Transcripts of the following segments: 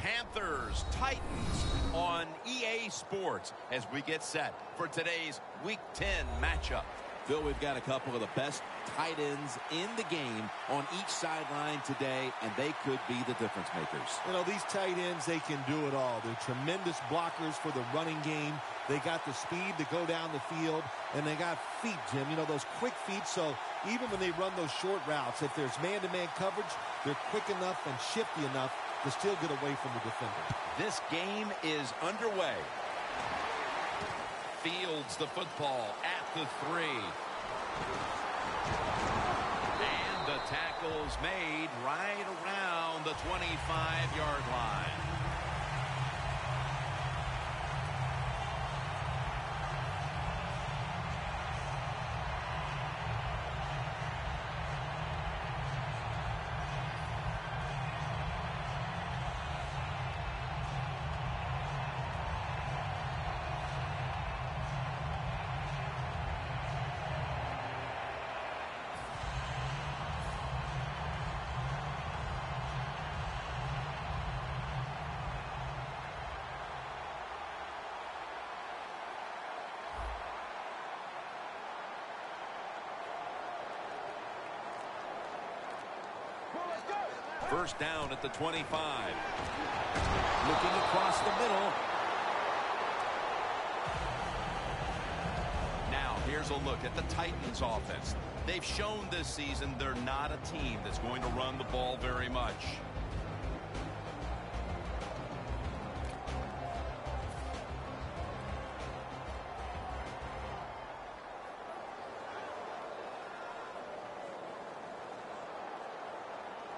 Panthers, Titans on EA Sports as we get set for today's Week 10 matchup. Phil, we've got a couple of the best tight ends in the game on each sideline today, and they could be the difference makers. You know, these tight ends, they can do it all. They're tremendous blockers for the running game. They got the speed to go down the field, and they got feet, Jim. You know, those quick feet, so even when they run those short routes, if there's man-to-man coverage, they're quick enough and shifty enough to still get away from the defender. This game is underway. Fields the football at the 3. And the tackle's made right around the 25-yard line. First down at the 25. Looking across the middle. Now, here's a look at the Titans offense. They've shown this season they're not a team that's going to run the ball very much.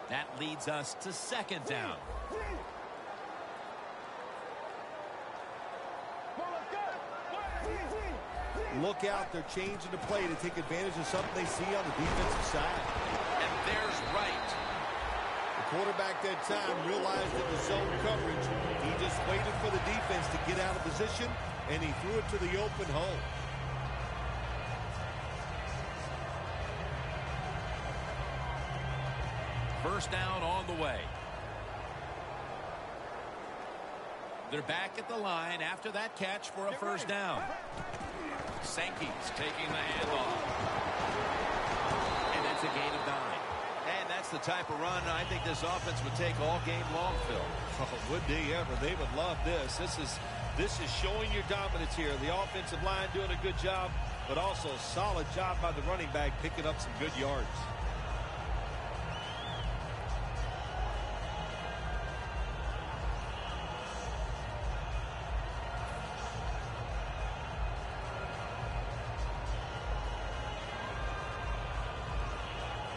That leads us to second down. Look out, they're changing the play to take advantage of something they see on the defensive side. And there's Wright. The quarterback that time realized it was zone coverage. He just waited for the defense to get out of position, and he threw it to the open hole. First down on the way. They're back at the line after that catch for a first down. Sankey's taking the handoff. And that's a gain of 9. And that's the type of run I think this offense would take all game long, Phil. Oh, would they ever? They would love this. This is showing your dominance here. The offensive line doing a good job, but also a solid job by the running back picking up some good yards.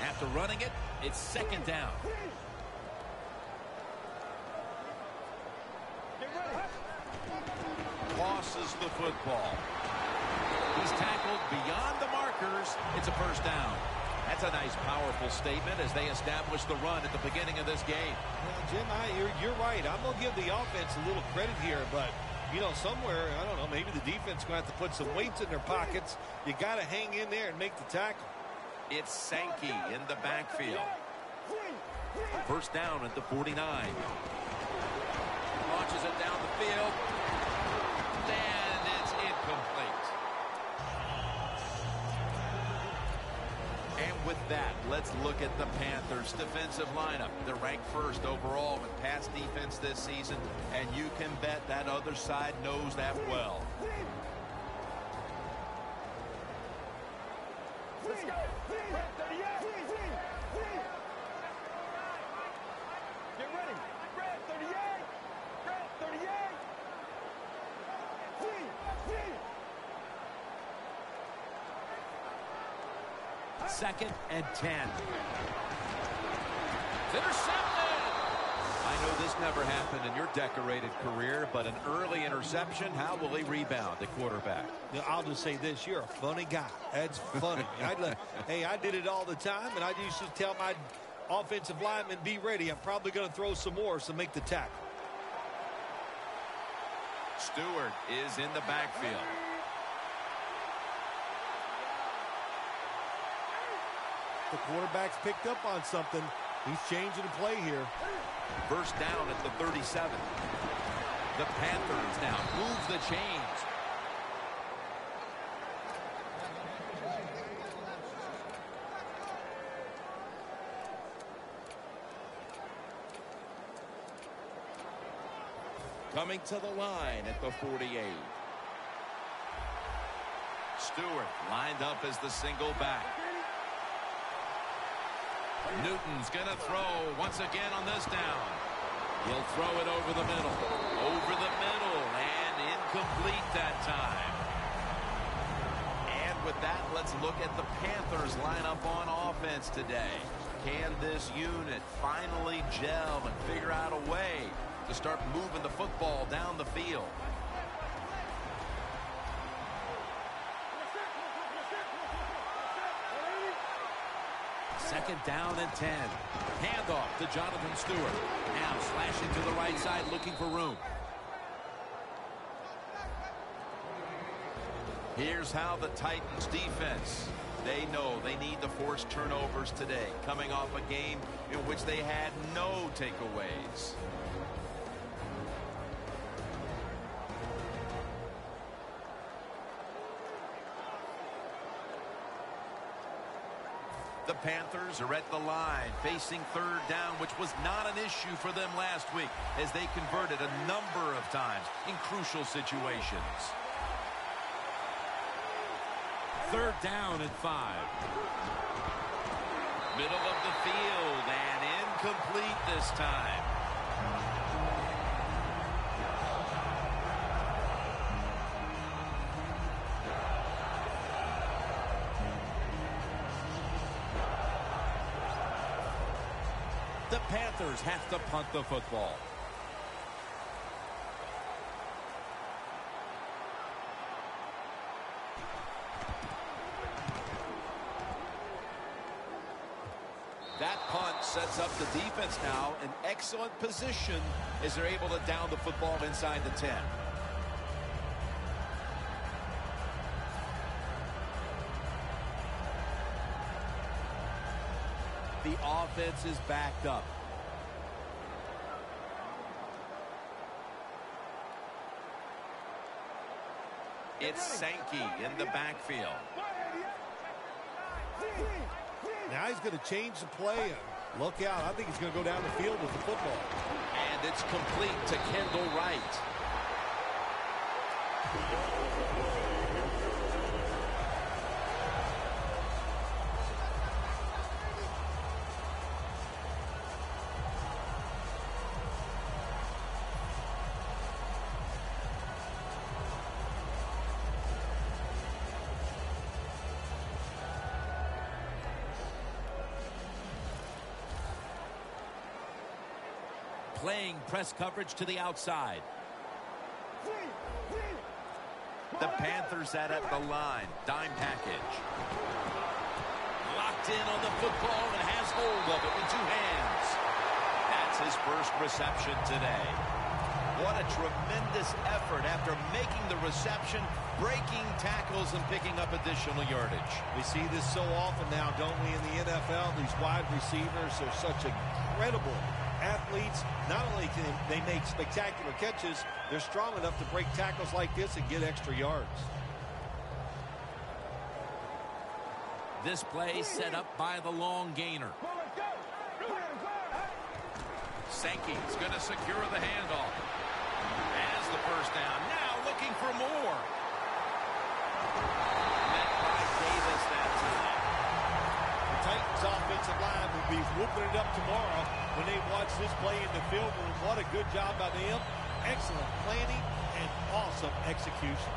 After running it, it's second down. Losses the football. He's tackled beyond the markers. It's a first down. That's a nice, powerful statement as they establish the run at the beginning of this game. Well, Jim, you're right. I'm going to give the offense a little credit here, but, you know, somewhere, I don't know, maybe the defense is going to have to put some weights in their pockets. You got to hang in there and make the tackle. It's Sankey in the backfield. First down at the 49. Launches it down the field. And it's incomplete. And with that, let's look at the Panthers' defensive lineup. They're ranked first overall in pass defense this season, and you can bet that other side knows that well. Let's go. Get ready. Red 38. Red 38. Second and 10. Intercepted. I know this never happened in your decorated career, but an early interception, how will he rebound at quarterback? I'll just say this, you're a funny guy. That's funny. Hey, I did it all the time, and I used to tell my offensive linemen, be ready. I'm probably going to throw some more, so make the tackle. Stewart is in the backfield. The quarterback's picked up on something. He's changing the play here. First down at the 37. The Panthers now move the chains. Coming to the line at the 48. Stewart lined up as the single back. Newton's going to throw once again on this down. He'll throw it over the middle. Over the middle and incomplete that time. And with that, let's look at the Panthers lineup on offense today. Can this unit finally gel and figure out a way to start moving the football down the field? Second down and 10. Handoff to Jonathan Stewart. Now slashing to the right side, looking for room. Here's how the Titans defense, they know they need to force turnovers today, coming off a game in which they had no takeaways. The Panthers are at the line, facing third down, which was not an issue for them last week, as they converted a number of times in crucial situations. Third down and 5. Middle of the field and incomplete this time. The Panthers have to punt the football. That punt sets up the defense now in excellent position as they're able to down the football inside the 10. The offense is backed up. It's Sankey in the backfield. Now he's going to change the play. Look out. I think he's going to go down the field with the football. And it's complete to Kendall Wright. Playing press coverage to the outside. The Panthers at the line. Dime package. Locked in on the football and has hold of it with two hands. That's his first reception today. What a tremendous effort after making the reception, breaking tackles, and picking up additional yardage. We see this so often now, don't we, in the NFL? These wide receivers are such incredible athletes. Not only can they make spectacular catches, they're strong enough to break tackles like this and get extra yards. This play set up by the long gainer. Sankey's going to secure the handoff. Has the first down. Now looking for more. Met by Davis that time. The Titans offensive line will be whooping it up tomorrow when they watch this play in the film room. What a good job by them. Excellent planning and awesome execution.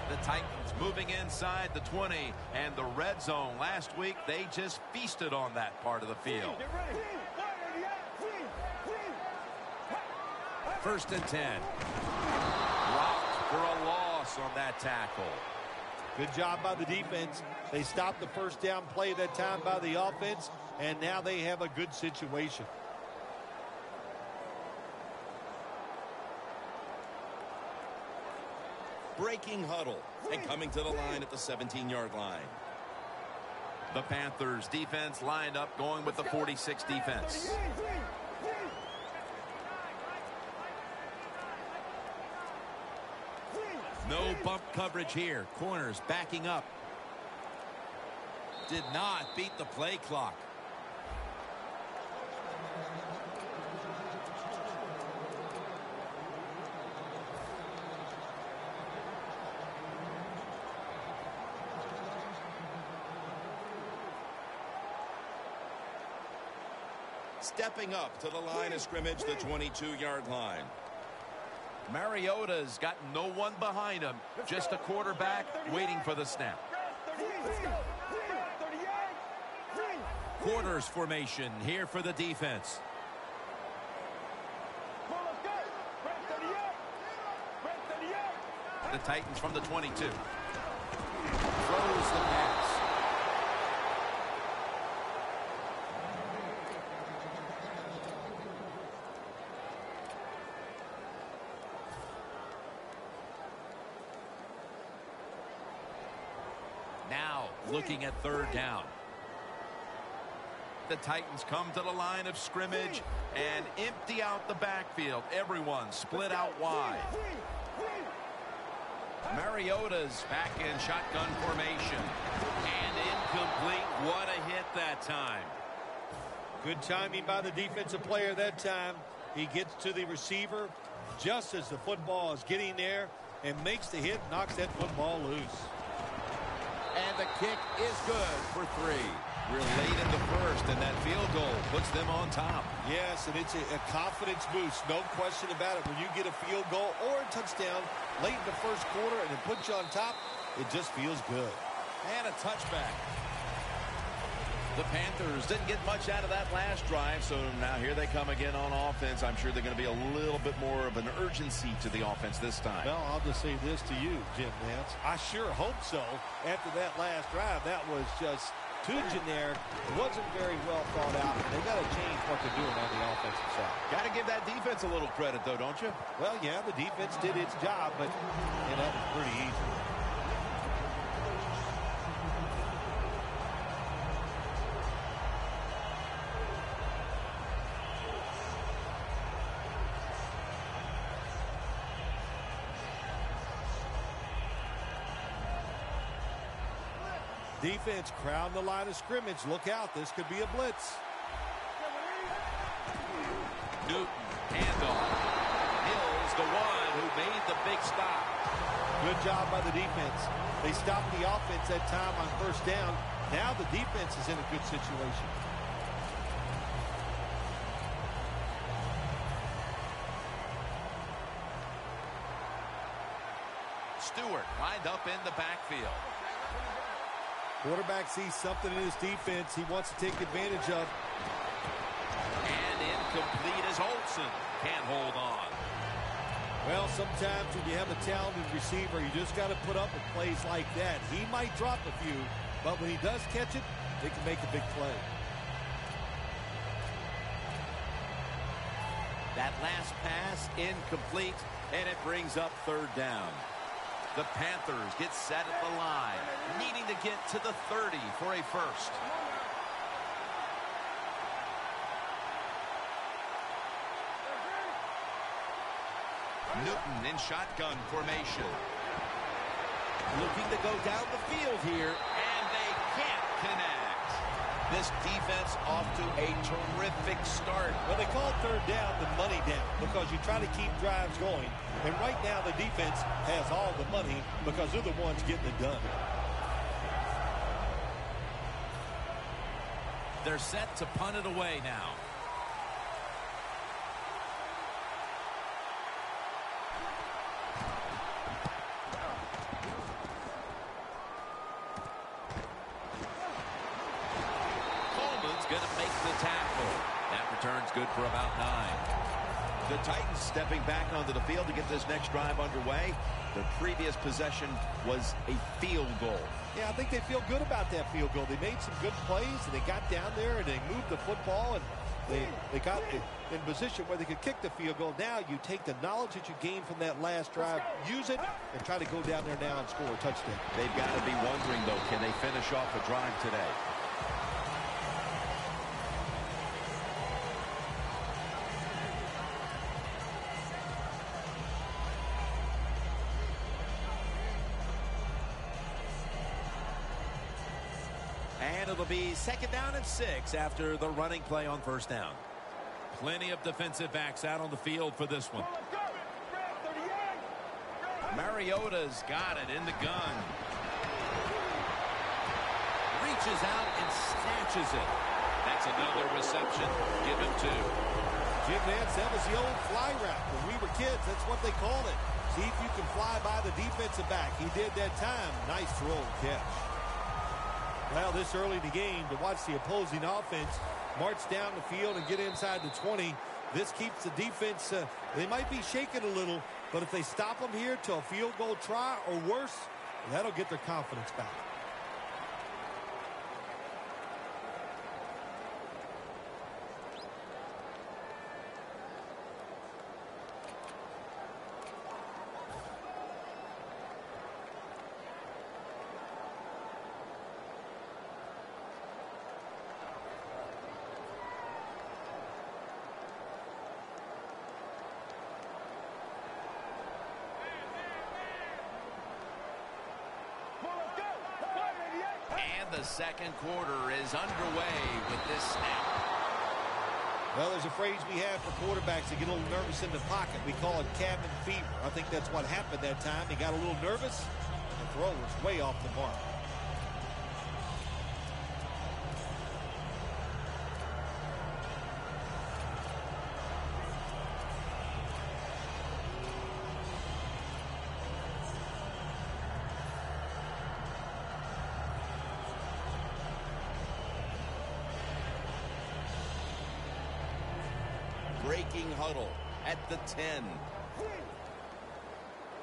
The Titans moving inside the 20 and the red zone. Last week, they just feasted on that part of the field. First and 10. Rocked for a loss on that tackle. Good job by the defense. They stopped the first down play that time by the offense, and now they have a good situation. breaking huddle. And coming to the line at the 17-yard line. The Panthers defense lined up going with the 46 defense. No bump coverage here. Corners backing up. Did not beat the play clock. Stepping up to the line of scrimmage, the 22-yard line. Mariota's got no one behind him. Just a quarterback waiting for the snap. Quarters formation here for the defense. The Titans from the 22. Throws the pass. Now looking at third down. The Titans come to the line of scrimmage and empty out the backfield. Everyone split out wide. Mariota's back in shotgun formation. And incomplete. What a hit that time. Good timing by the defensive player that time. He gets to the receiver just as the football is getting there and makes the hit, knocks that football loose. And the kick is good for 3. We're late in the first, and that field goal puts them on top. Yes, and it's a confidence boost, no question about it. When you get a field goal or a touchdown late in the first quarter and it puts you on top, it just feels good. And a touchback. The Panthers didn't get much out of that last drive, so now here they come again on offense. I'm sure they're going to be a little bit more of an urgency to the offense this time. Well, I'll just say this to you, Jim Nance. I sure hope so. After that last drive, that was just too generic. It wasn't very well thought out. They've got to change what they're doing on the offensive side. Got to give that defense a little credit, though, don't you? Well, yeah, the defense did its job, but that was pretty easy. Defense crowding the line of scrimmage. Look out. This could be a blitz. Newton, handoff. Hill's the one who made the big stop. Good job by the defense. They stopped the offense that time on first down. Now the defense is in a good situation. Stewart lined up in the backfield. Quarterback sees something in his defense he wants to take advantage of. And incomplete as Olsen can't hold on. Well, sometimes when you have a talented receiver, you just got to put up with plays like that. He might drop a few, but when he does catch it, they can make a big play. That last pass incomplete, and it brings up third down. The Panthers get set at the line, needing to get to the 30 for a first. Newton in shotgun formation. Looking to go down the field here, and they can't connect. This defense off to a terrific start. Well, they call third down the money down because you try to keep drives going. And right now the defense has all the money because they're the ones getting it done. They're set to punt it away now. Going to make the tackle. That return's good for about 9. The Titans stepping back onto the field to get this next drive underway. Their previous possession was a field goal. Yeah, I think they feel good about that field goal. They made some good plays, and they got down there, and they moved the football, and They got in position where they could kick the field goal. Now you take the knowledge that you gained from that last drive, use it, and try to go down there now and score a touchdown. They've got to be wondering, though, can they finish off a drive today? And it'll be 2nd down and 6 after the running play on 1st down. Plenty of defensive backs out on the field for this one. Mariota's got it in the gun. Reaches out and snatches it. That's another reception. Give him 2. Jim Nantz, that was the old fly route. When we were kids, that's what they called it. See if you can fly by the defensive back. He did that time. Nice throw and catch. Well, this early in the game, to watch the opposing offense march down the field and get inside the 20, this keeps the defense, they might be shaking a little, but if they stop them here to a field goal try or worse, that'll get their confidence back. The second quarter is underway with this snap. Well, there's a phrase we have for quarterbacks that get a little nervous in the pocket. We call it cabin fever. I think that's what happened that time. He got a little nervous. The throw was way off the mark. Breaking huddle at the 10.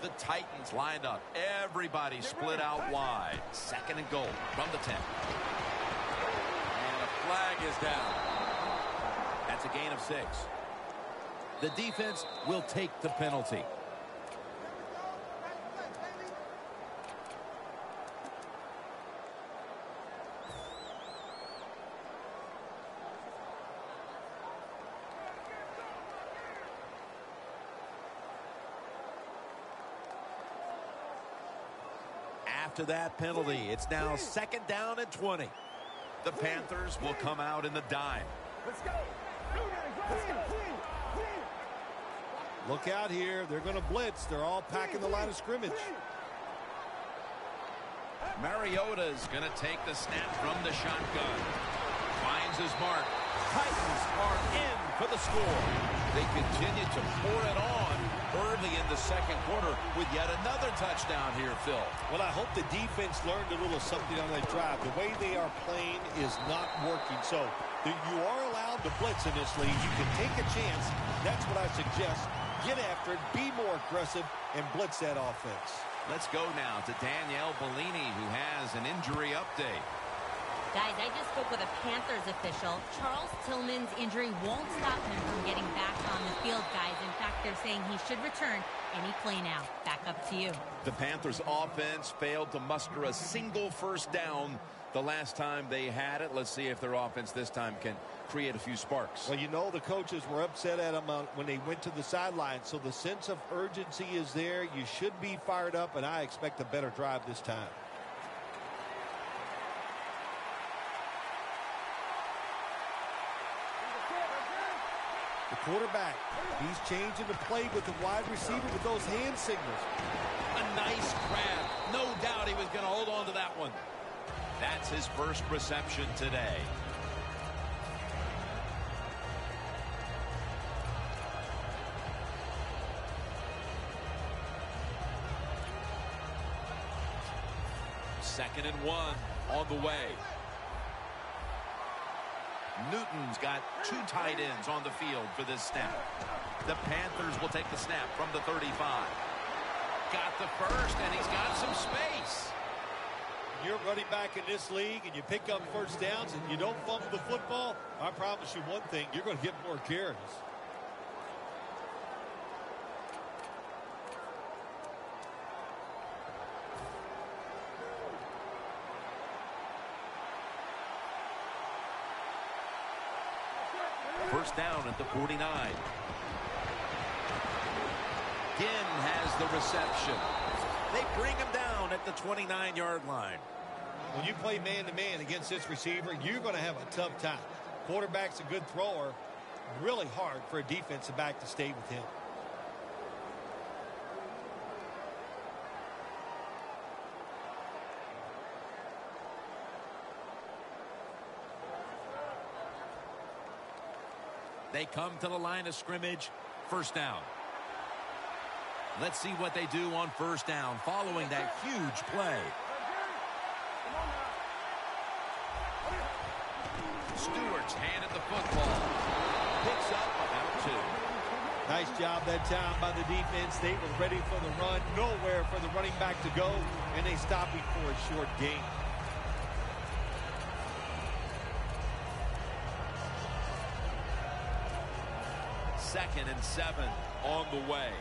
The Titans lined up. Everybody split out wide. 2nd and goal from the 10. And a flag is down. That's a gain of 6. The defense will take the penalty. After that penalty, it's now 2nd down and 20. The Panthers will come out in the dime. Let's go. Look out here. They're going to blitz. They're all packing the line of scrimmage. Mariota's going to take the snap from the shotgun. Finds his mark. Titans are in for the score. They continue to pour it on early in the second quarter with yet another touchdown here, Phil. Well, I hope the defense learned a little something on that drive. The way they are playing is not working. So you are allowed to blitz in this league. You can take a chance. That's what I suggest. Get after it, be more aggressive, and blitz that offense. Let's go now to Danielle Bellini, who has an injury update. Guys, I just spoke with a Panthers official. Charles Tillman's injury won't stop him from getting back on the field, guys. In fact, they're saying he should return any play now. Back up to you. The Panthers offense failed to muster a single first down the last time they had it. Let's see if their offense this time can create a few sparks. Well, you know the coaches were upset at them when they went to the sideline, so the sense of urgency is there. You should be fired up, and I expect a better drive this time. The quarterback, he's changing the play with the wide receiver with those hand signals. A nice grab. No doubt he was going to hold on to that one. That's his first reception today. Second and 1 on the way. Newton's got 2 tight ends on the field for this snap. The Panthers will take the snap from the 35. Got the first, and he's got some space. You're running back in this league and you pick up first downs and you don't fumble the football, I promise you one thing, you're going to get more carries. First down at the 49. Ginn has the reception. They bring him down at the 29-yard line. When you play man-to-man against this receiver, you're going to have a tough time. Quarterback's a good thrower. Really hard for a defensive back to stay with him. They come to the line of scrimmage. First down. Let's see what they do on first down following that huge play. Stewart's handed the football. Picks up about 2. Nice job that time by the defense. They were ready for the run. Nowhere for the running back to go. And they stop him for a short gain. Second and 7 on the way.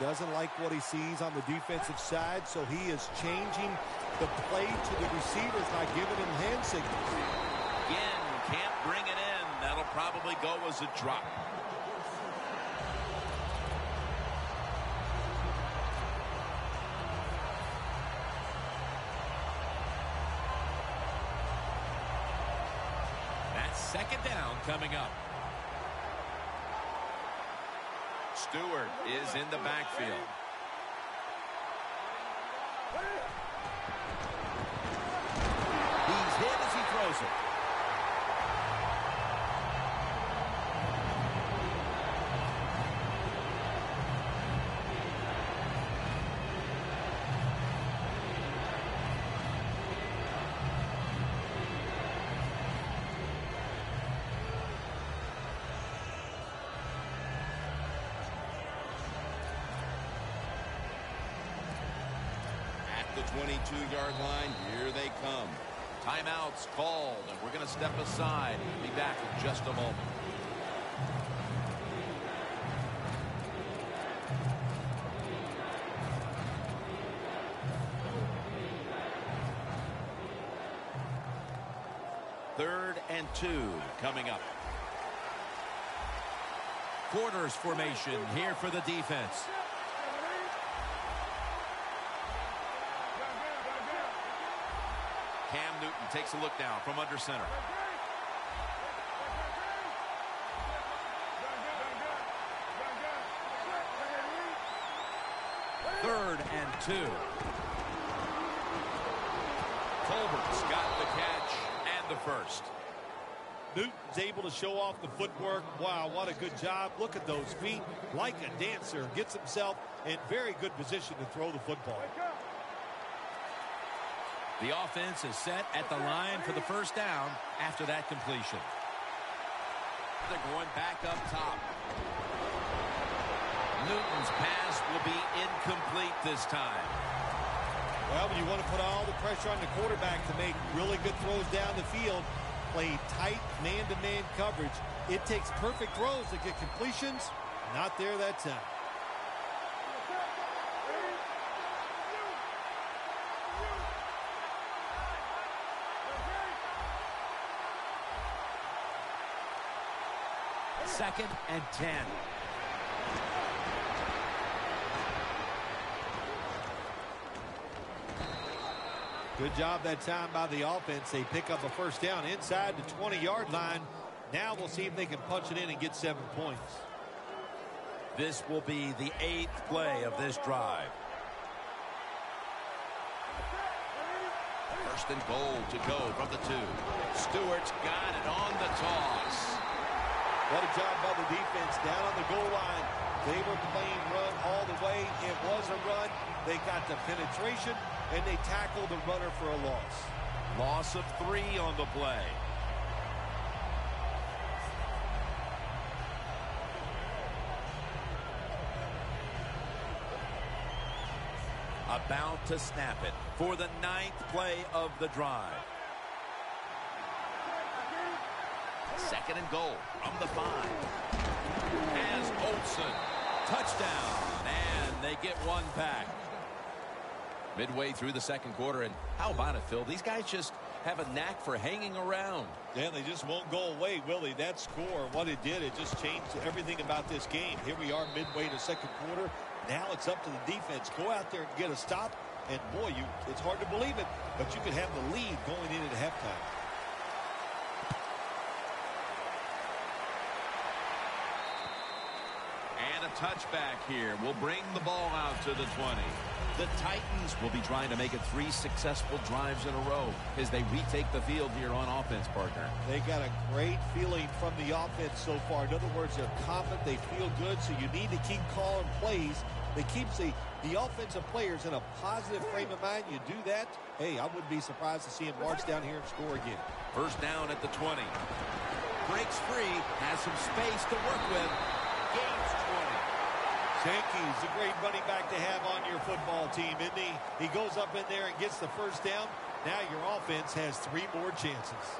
Doesn't like what he sees on the defensive side, so he is changing the play to the receivers by giving him hand signals. Again, can't bring it in. That'll probably go as a drop. That's second down coming up. Stewart is in the backfield. He's hit as he throws it. The 22-yard line, here they come. Timeout's called, and we're going to step aside. We'll be back in just a moment. Third and 2 coming up. Quarters formation here for the defense. Cam Newton takes a look down from under center. Third and 2. Colbert's got the catch and the first. Newton's able to show off the footwork. Wow, what a good job. Look at those feet. Like a dancer. Gets himself in very good position to throw the football. The offense is set at the line for the first down after that completion. They're going back up top. Newton's pass will be incomplete this time. Well, when you want to put all the pressure on the quarterback to make really good throws down the field, play tight man-to-man coverage, it takes perfect throws to get completions. Not there that time. Second and 10. Good job that time by the offense. They pick up a first down inside the 20-yard line. Now we'll see if they can punch it in and get 7 points. This will be the 8th play of this drive. First and goal to go from the 2. Stewart's got it on the toss. What a job by the defense down on the goal line. They were playing run all the way. It was a run. They got the penetration, and they tackled the runner for a loss. Loss of 3 on the play. About to snap it for the 9th play of the drive. 2nd and goal from the 5. As Olsen. Touchdown. And they get one back. Midway through the 2nd quarter. And how about it, Phil? These guys just have a knack for hanging around. Yeah, they just won't go away, will they? That score, what it did, it just changed everything about this game. Here we are midway to 2nd quarter. Now it's up to the defense. Go out there and get a stop. And, boy, it's hard to believe it, but you could have the lead going in at halftime. And a touchback here will bring the ball out to the 20. The Titans will be trying to make it 3 successful drives in a row as they retake the field here on offense, partner. They got a great feeling from the offense so far. In other words, they're confident, they feel good, so you need to keep calling plays that keeps the offensive players in a positive frame of mind. You do that, hey, I wouldn't be surprised to see him march down here and score again. 1st down at the 20. Breaks free, has some space to work with. Gains 20. Sankey's a great running back to have on your football team, isn't he? He goes up in there and gets the 1st down. Now your offense has 3 more chances.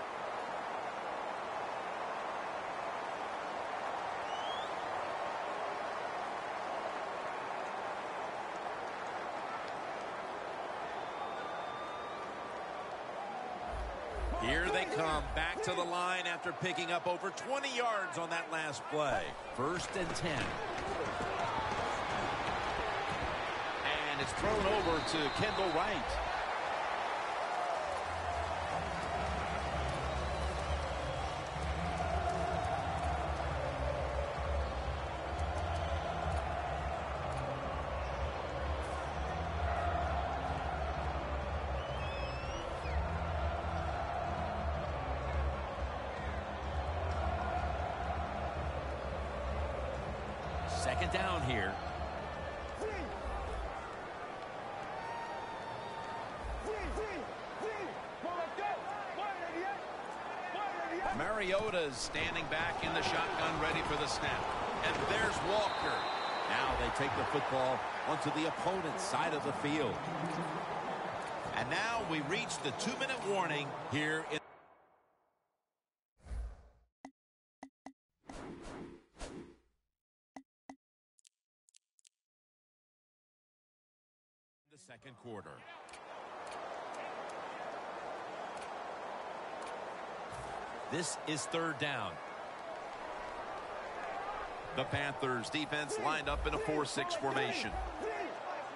Here they come back to the line after picking up over 20 yards on that last play. 1st and 10. And it's thrown over to Kendall Wright. Second down here. Mariota's standing back in the shotgun, ready for the snap. And there's Walker. Now they take the football onto the opponent's side of the field. And now we reach the 2-minute warning here in the 2nd quarter. This is 3rd down. The Panthers defense lined up in a 4-6 formation.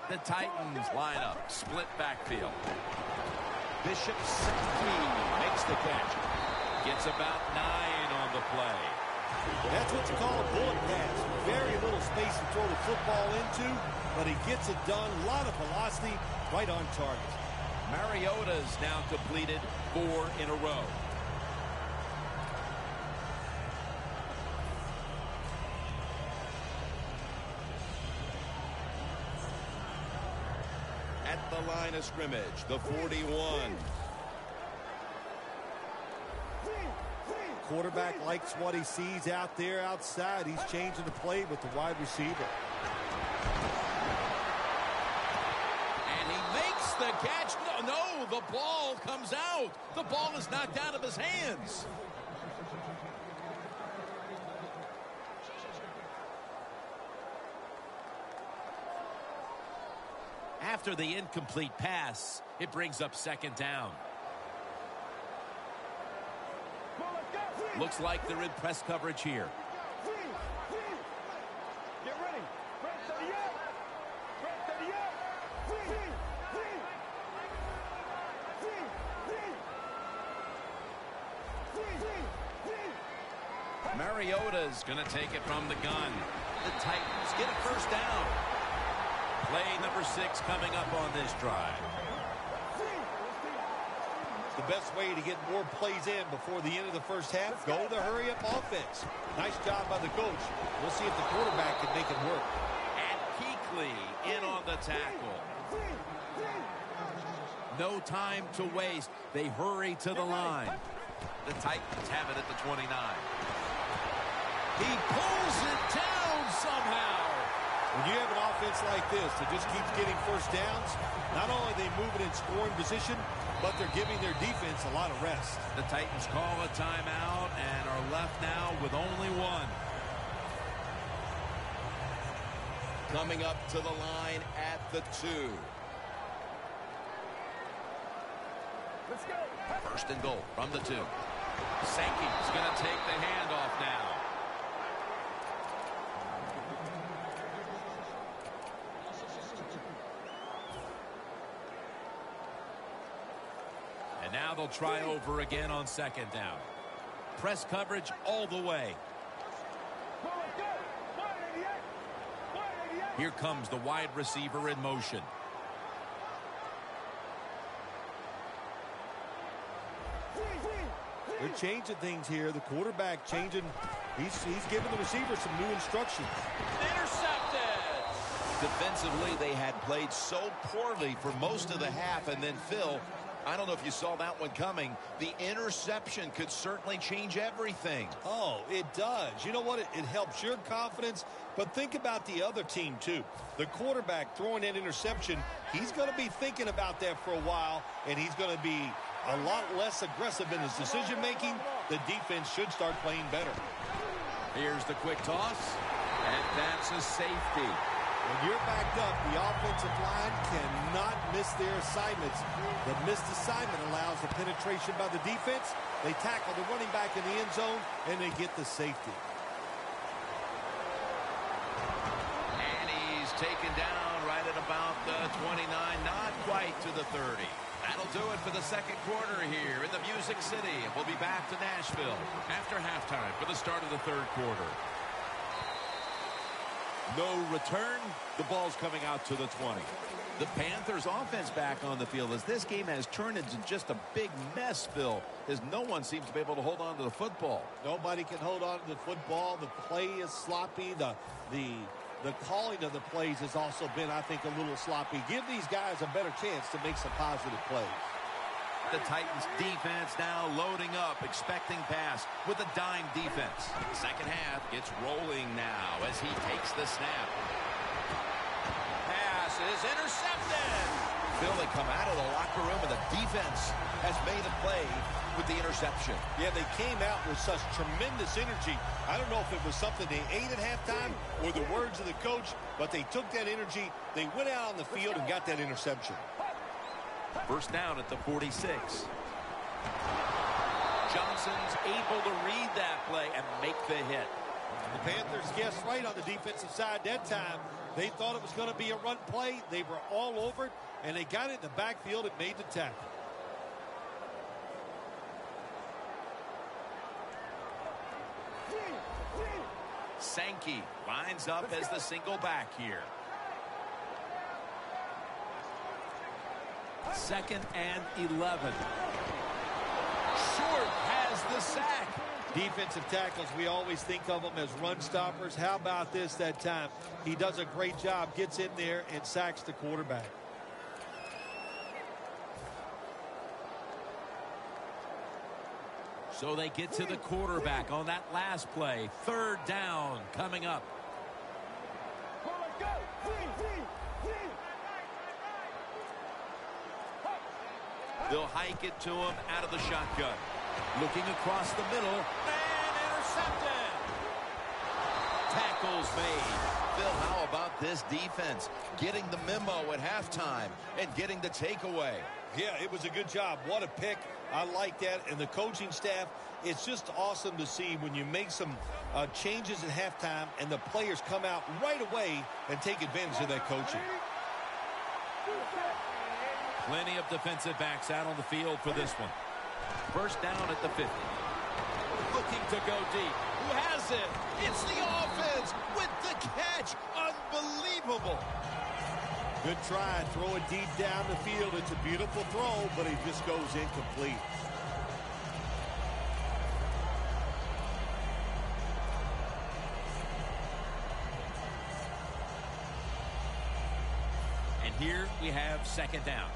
The Titans line up, split backfield. Bishop Sankey makes the catch. Gets about 9 on the play. That's what you call a bullet pass. Very little space to throw the football into, but he gets it done. A lot of velocity, right on target. Mariota's now completed 4 in a row. At the line of scrimmage, the 41. Quarterback likes what he sees out there outside. He's changing the play with the wide receiver. And he makes the catch. No, the ball comes out. The ball is knocked out of his hands. After the incomplete pass, it brings up 2nd down. Looks like they're in press coverage here. Get ready. Red 38. Red 38. Mariota's going to take it from the gun. The Titans get a 1st down. Play number 6 coming up on this drive. The best way to get more plays in before the end of the 1st half, go the hurry-up offense. Nice job by the coach. We'll see if the quarterback can make it work. And Kuechly in on the tackle. No time to waste. They hurry to the line. The Titans have it at the 29. He pulls it down somehow. When you have an offense like this that just keeps getting first downs, not only are they moving in scoring position, but they're giving their defense a lot of rest. The Titans call a timeout and are left now with only one. Coming up to the line at the 2. Let's go. First and goal from the 2. Sankey's going to take the handoff now. And now they'll try over again on second down. Press coverage all the way. Go, let's go. 188. 188. Here comes the wide receiver in motion. They're changing things here. The quarterback changing. He's giving the receiver some new instructions. Intercepted. Defensively, they had played so poorly for most of the half, and then Phil, I don't know if you saw that one coming. The interception could certainly change everything. Oh, it does. You know what? It helps your confidence, but think about the other team, too. The quarterback throwing that interception, he's going to be thinking about that for a while, and he's going to be a lot less aggressive in his decision-making. The defense should start playing better. Here's the quick toss, and that's a safety. When you're backed up, the offensive line cannot miss their assignments. The missed assignment allows the penetration by the defense. They tackle the running back in the end zone, and they get the safety. And he's taken down right at about the 29, not quite to the 30. That'll do it for the second quarter here in the Music City. And we'll be back to Nashville after halftime for the start of the third quarter. No return. The ball's coming out to the 20. The Panthers offense back on the field as this game has turned into just a big mess, Phil, as no one seems to be able to hold on to the football. Nobody can hold on to the football. The play is sloppy. The calling of the plays has also been, I think, a little sloppy. Give these guys a better chance to make some positive plays. The Titans defense now loading up, expecting pass with a dime defense. Second half gets rolling now as he takes the snap. Pass is intercepted. Phil, they come out of the locker room and the defense has made a play with the interception. Yeah, they came out with such tremendous energy. I don't know if it was something they ate at halftime or the words of the coach, but they took that energy, they went out on the field and got that interception. First down at the 46. Johnson's able to read that play and make the hit. The Panthers guessed right on the defensive side that time. They thought it was going to be a run play. They were all over it, and they got it in the backfield and made the tackle. Sankey lines up as the single back here. Second and 11. Short has the sack. Defensive tackles, we always think of them as run stoppers. How about this that time? He does a great job, gets in there and sacks the quarterback. So they get to the quarterback on that last play. Third down coming up. They'll hike it to him out of the shotgun. Looking across the middle and intercepted. Tackles made. Phil, how about this defense? Getting the memo at halftime and getting the takeaway. Yeah, it was a good job. What a pick. I like that. And the coaching staff, it's just awesome to see when you make some changes at halftime and the players come out right away and take advantage of that coaching. Plenty of defensive backs out on the field for this one. First down at the 50. Looking to go deep. Who has it? It's the offense with the catch. Unbelievable. Good try. Throw it deep down the field. It's a beautiful throw, but it just goes incomplete. And here we have second down.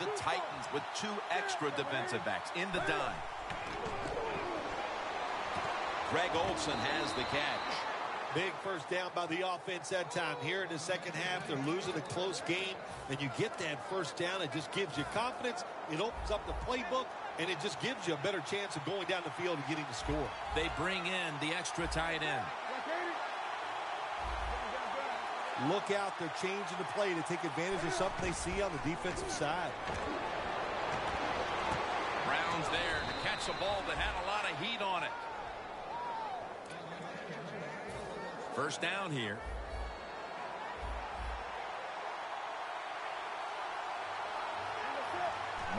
The Titans with two extra defensive backs in the dime. Greg Olsen has the catch. Big first down by the offense that time. Here in the second half, they're losing a close game, and you get that first down. It just gives you confidence. It opens up the playbook, and it just gives you a better chance of going down the field and getting the score. They bring in the extra tight end. Look out. They're changing the play to take advantage of something they see on the defensive side. Brown's there to catch a ball that had a lot of heat on it. First down here.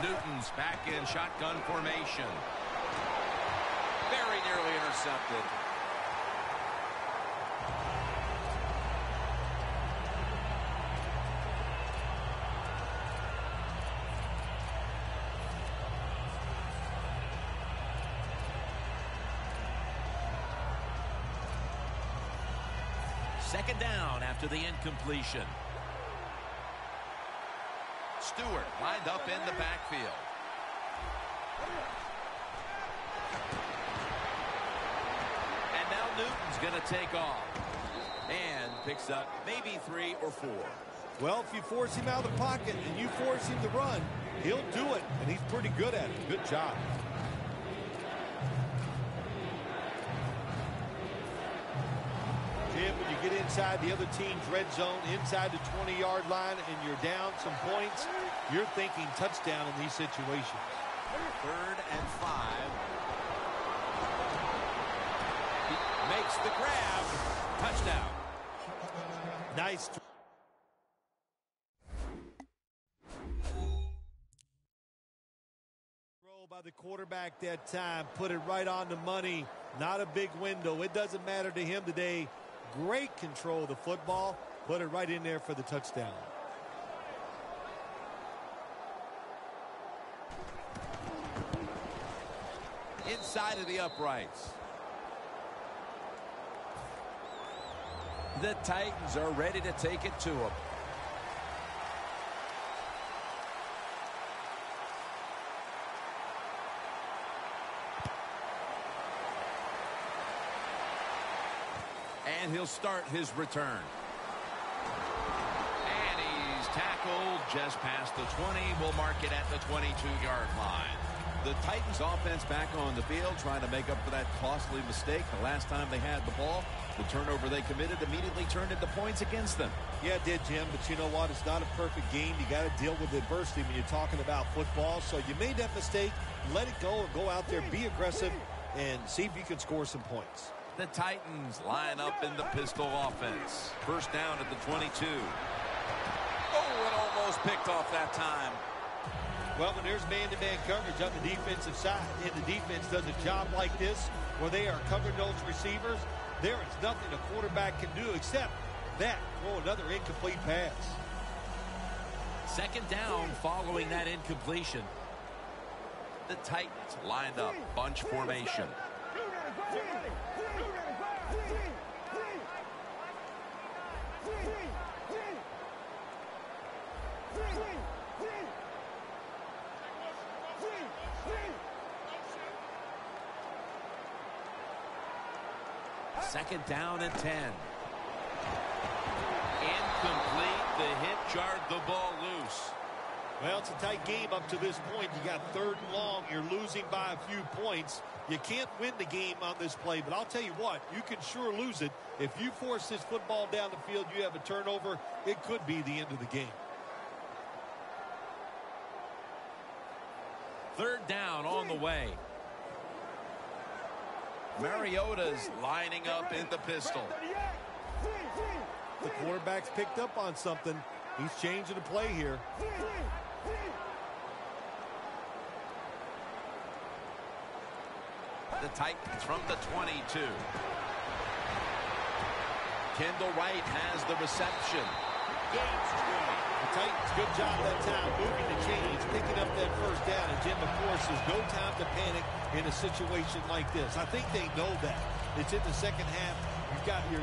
Newton's back in shotgun formation. Very nearly intercepted. Second down after the incompletion. Stewart lined up in the backfield. And now Newton's going to take off. And picks up maybe 3 or 4. Well, if you force him out of the pocket and you force him to run, he'll do it, and he's pretty good at it. Good job. Jim, when you get inside the other team's red zone, inside the 20-yard line, and you're down some points, you're thinking touchdown in these situations. 3rd and 5. He makes the grab. Touchdown. Nice. Throw by the quarterback that time. Put it right on the money. Not a big window. It doesn't matter to him today. Great control of the football. Put it right in there for the touchdown. Inside of the uprights. The Titans are ready to take it to him. And he'll start his return. And he's tackled just past the 20. We'll mark it at the 22-yard line. The Titans offense back on the field trying to make up for that costly mistake. The last time they had the ball, the turnover they committed immediately turned into points against them. Yeah, it did, Jim, but you know what? It's not a perfect game. You got to deal with adversity when you're talking about football. So you made that mistake, let it go, and go out there, be aggressive, and see if you can score some points. The Titans line up in the pistol offense. First down at the 22. Oh, it almost picked off that time. Well, when there's man-to-man coverage on the defensive side, and the defense does a job like this, where they are covering those receivers, there is nothing a quarterback can do except that, throw another incomplete pass. Second down following that incompletion. The Titans lined up, bunch formation. Second down and 10. Incomplete. The hit jarred the ball loose. Well, it's a tight game up to this point. You got 3rd and long. You're losing by a few points. You can't win the game on this play, but I'll tell you what, you can sure lose it. If you force this football down the field, you have a turnover, it could be the end of the game. 3rd down on the way. Mariota's lining up in the pistol. The quarterback's picked up on something. He's changing the play here. The Titans from the 22. Kendall Wright has the reception. Gains 20. The Titans, good job that time, moving the chains, picking up that first down. And Jim, of course, there's no time to panic in a situation like this. I think they know that. It's in the second half.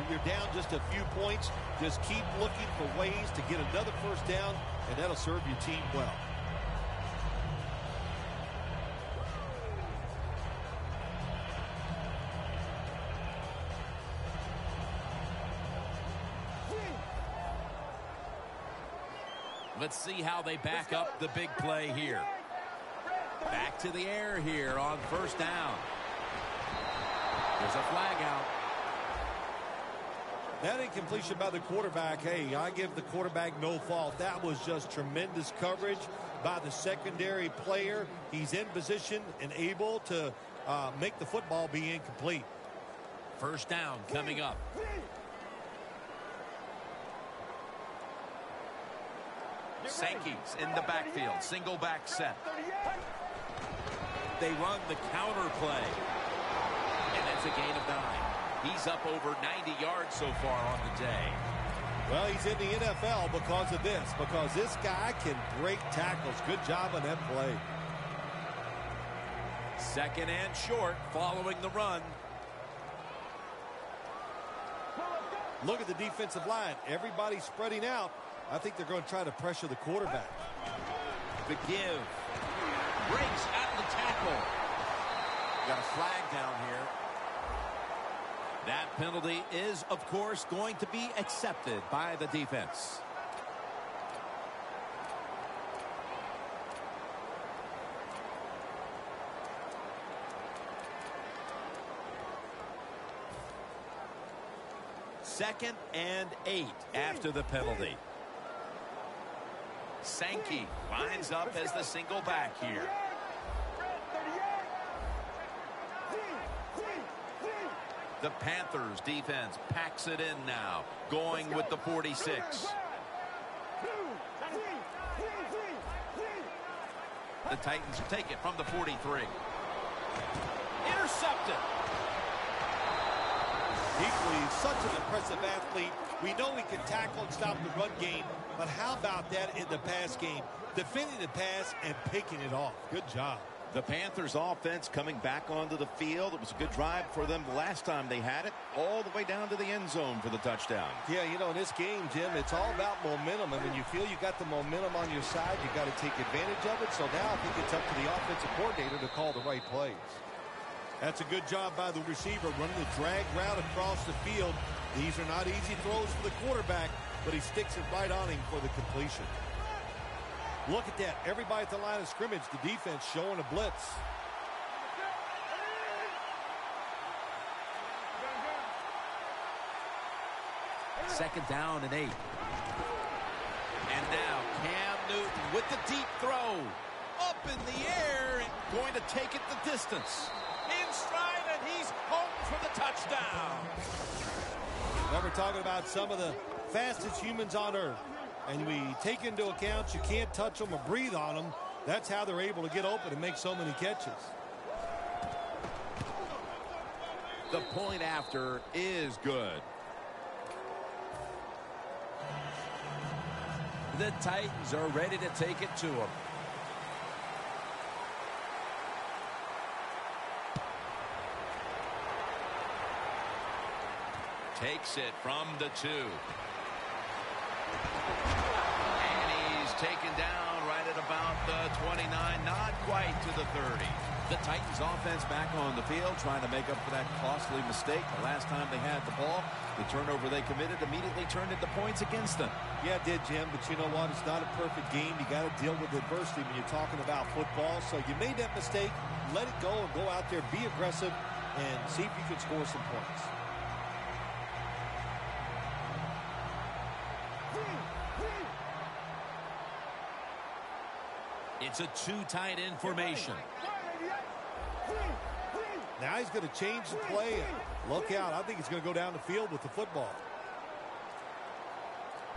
You're down just a few points. Just keep looking for ways to get another first down, and that'll serve your team well. Let's see how they back up the big play here. Back to the air here on first down. There's a flag out. That incompletion by the quarterback, hey, I give the quarterback no fault. That was just tremendous coverage by the secondary player. He's in position and able to make the football be incomplete. First down coming up. Sankey's in the backfield. Single back set. They run the counter play. And that's a gain of 9. He's up over 90 yards so far on the day. Well, he's in the NFL because of this, because this guy can break tackles. Good job on that play. Second and short following the run. Look at the defensive line. Everybody's spreading out. I think they're going to try to pressure the quarterback. The give. Breaks out of the tackle. Got a flag down here. That penalty is, of course, going to be accepted by the defense. Second and 8 after the penalty. Sankey lines up as the single back here. The Panthers defense packs it in now, going with the 46. The Titans take it from the 43. Intercepted. He's such an impressive athlete. We know he can tackle and stop the run game, but how about that in the pass game? Defending the pass and picking it off. Good job. The Panthers offense coming back onto the field. It was a good drive for them the last time they had it, all the way down to the end zone for the touchdown. Yeah, you know, in this game, Jim, it's all about momentum. And when you feel you got the momentum on your side, you got to take advantage of it. So now I think it's up to the offensive coordinator to call the right plays. That's a good job by the receiver, running the drag route across the field. These are not easy throws for the quarterback, but he sticks it right on him for the completion. Look at that. Everybody at the line of scrimmage, the defense showing a blitz. Second down and 8. And now Cam Newton with the deep throw. Up in the air and going to take it the distance. In stride, and he's home for the touchdown. Now we're talking about some of the fastest humans on earth. And we take into account you can't touch them or breathe on them. That's how they're able to get open and make so many catches. The point after is good. The Titans are ready to take it to him. Takes it from the 2. And he's taken down right at about the 29, not quite to the 30. The Titans offense back on the field trying to make up for that costly mistake. The last time they had the ball, the turnover they committed immediately turned into points against them. Yeah, it did, Jim, but you know what? It's not a perfect game. You got to deal with adversity when you're talking about football. So you made that mistake, let it go and go out there, be aggressive, and see if you can score some points. It's a two tight end formation. Now he's going to change the play. Look out. I think he's going to go down the field with the football.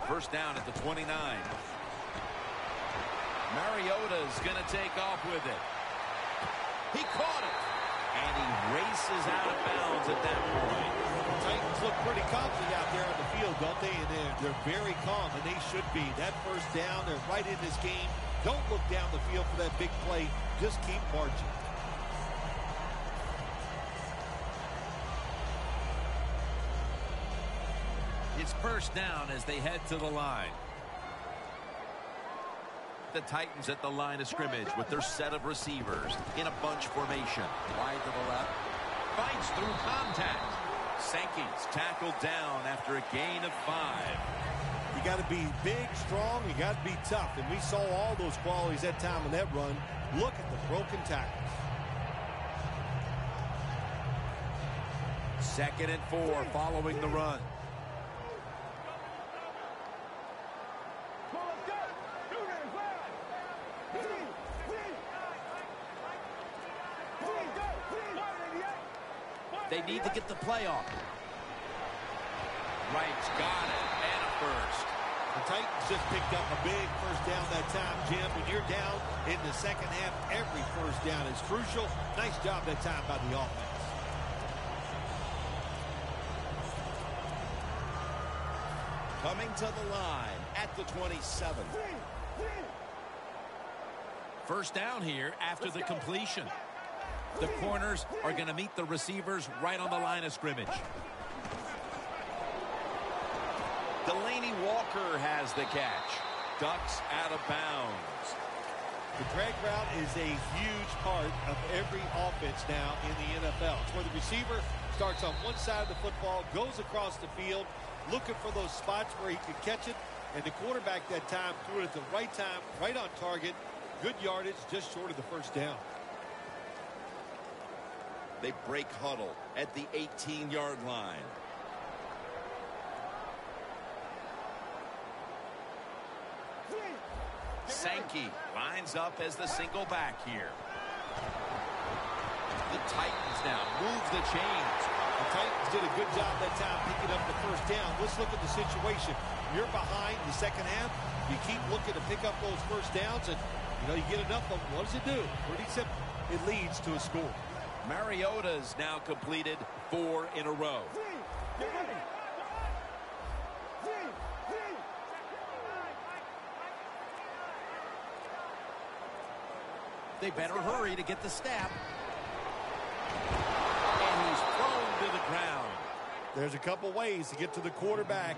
First down at the 29. Mariota's going to take off with it. He caught it. And he races out of bounds at that point. The Titans look pretty confident out there on the field, don't they? And they're very calm, and they should be. That first down, they're right in this game. Don't look down the field for that big play. Just keep marching. It's first down as they head to the line. The Titans at the line of scrimmage with their set of receivers in a bunch formation. Wide to the left. Fights through contact. Sankey's tackled down after a gain of 5. You got to be big, strong. You got to be tough. And we saw all those qualities that time in that run. Look at the broken tackles. 2nd and 4 following the run. They need to get the play off. Wright's got it, and a first. The Titans just picked up a big first down that time, Jim. When you're down in the second half, every first down is crucial. Nice job that time by the offense. Coming to the line at the 27. First down here after the completion. The corners are going to meet the receivers right on the line of scrimmage. Delaney Walker has the catch. Ducks out of bounds. The drag route is a huge part of every offense now in the NFL. It's where the receiver starts on one side of the football, goes across the field, looking for those spots where he can catch it, and the quarterback that time threw it at the right time, right on target. Good yardage, just short of the first down. They break huddle at the 18-yard line. Sankey lines up as the single back here. The Titans now move the chains. The Titans did a good job that time picking up the first down. Let's look at the situation. You're behind the second half. You keep looking to pick up those first downs, and you get enough of them. What does it do? Pretty simple. It leads to a score. Mariota's now completed 4 in a row. They better hurry to get the snap. And he's thrown to the ground. There's a couple ways to get to the quarterback.